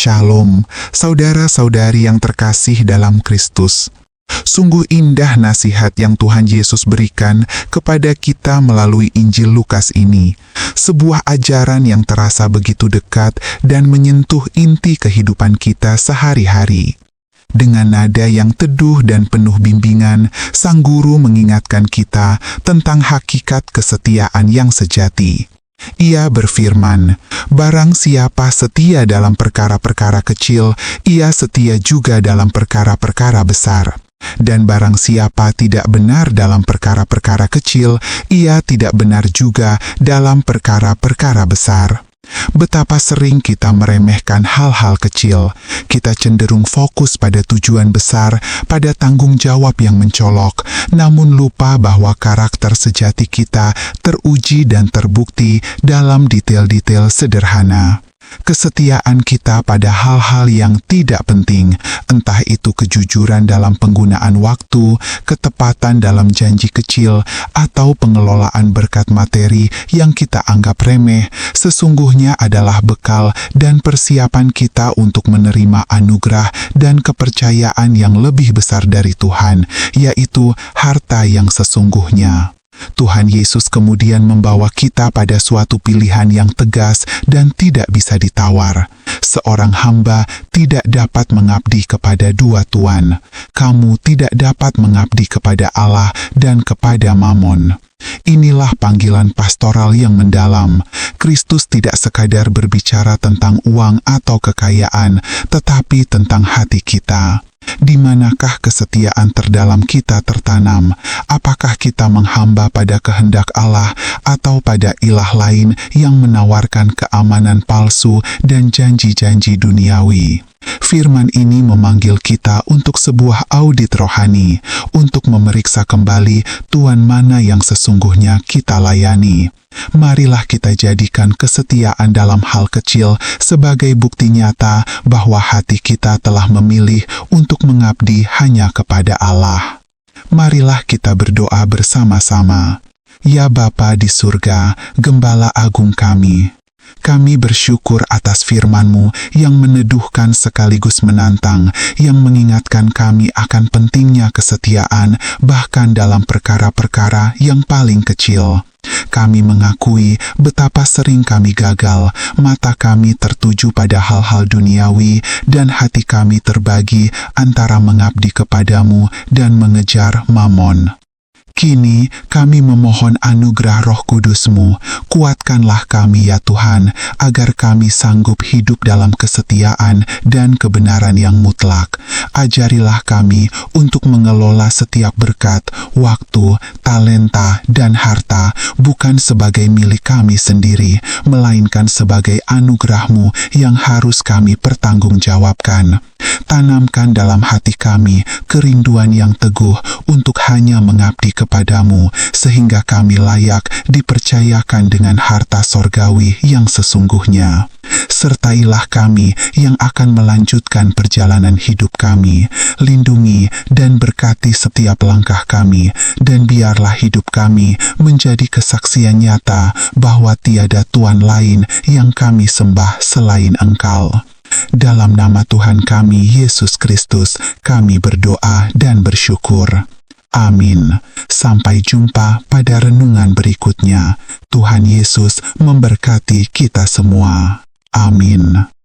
Shalom, saudara-saudari yang terkasih dalam Kristus. Sungguh indah nasihat yang Tuhan Yesus berikan kepada kita melalui Injil Lukas ini. Sebuah ajaran yang terasa begitu dekat dan menyentuh inti kehidupan kita sehari-hari. Dengan nada yang teduh dan penuh bimbingan, Sang Guru mengingatkan kita tentang hakikat kesetiaan yang sejati. Ia berfirman, "Barang siapa setia dalam perkara-perkara kecil, ia setia juga dalam perkara-perkara besar. Dan barang siapa tidak benar dalam perkara-perkara kecil, ia tidak benar juga dalam perkara-perkara besar." Betapa sering kita meremehkan hal-hal kecil. Kita cenderung fokus pada tujuan besar, pada tanggung jawab yang mencolok, namun lupa bahwa karakter sejati kita teruji dan terbukti dalam detail-detail sederhana. Kesetiaan kita pada hal-hal yang tidak penting, entah itu kejujuran dalam penggunaan waktu, ketepatan dalam janji kecil, atau pengelolaan berkat materi yang kita anggap remeh, sesungguhnya adalah bekal dan persiapan kita untuk menerima anugerah dan kepercayaan yang lebih besar dari Tuhan, yaitu harta yang sesungguhnya. Tuhan Yesus kemudian membawa kita pada suatu pilihan yang tegas dan tidak bisa ditawar. Seorang hamba tidak dapat mengabdi kepada dua tuan. Kamu tidak dapat mengabdi kepada Allah dan kepada Mamon. Inilah panggilan pastoral yang mendalam. Kristus tidak sekadar berbicara tentang uang atau kekayaan, tetapi tentang hati kita. Di manakah kesetiaan terdalam kita tertanam? Apakah kita menghamba pada kehendak Allah atau pada ilah lain yang menawarkan keamanan palsu dan janji-janji duniawi? Firman ini memanggil kita untuk sebuah audit rohani, untuk memeriksa kembali Tuhan mana yang sesungguhnya kita layani. Marilah kita jadikan kesetiaan dalam hal kecil sebagai bukti nyata bahwa hati kita telah memilih untuk mengabdi hanya kepada Allah. Marilah kita berdoa bersama-sama. Ya Bapa di surga, Gembala Agung kami bersyukur atas firman-Mu yang meneduhkan sekaligus menantang, yang mengingatkan kami akan pentingnya kesetiaan bahkan dalam perkara-perkara yang paling kecil. Kami mengakui betapa sering kami gagal, mata kami tertuju pada hal-hal duniawi, dan hati kami terbagi antara mengabdi kepadamu dan mengejar mamon. Kini kami memohon anugerah Roh Kudus-Mu. Kuatkanlah kami ya Tuhan, agar kami sanggup hidup dalam kesetiaan dan kebenaran yang mutlak. Ajarilah kami untuk mengelola setiap berkat, waktu, talenta, dan harta, bukan sebagai milik kami sendiri, melainkan sebagai anugerah-Mu yang harus kami pertanggungjawabkan. Tanamkan dalam hati kami kerinduan yang teguh untuk hanya mengabdi kepadamu, sehingga kami layak dipercayakan dengan harta sorgawi yang sesungguhnya. Sertailah kami yang akan melanjutkan perjalanan hidup kami. Lindungi dan berkati setiap langkah kami, dan biarlah hidup kami menjadi kesaksian nyata bahwa tiada Tuhan lain yang kami sembah selain Engkau. Dalam nama Tuhan kami, Yesus Kristus, kami berdoa dan bersyukur. Amin. Sampai jumpa pada renungan berikutnya. Tuhan Yesus memberkati kita semua. Amin.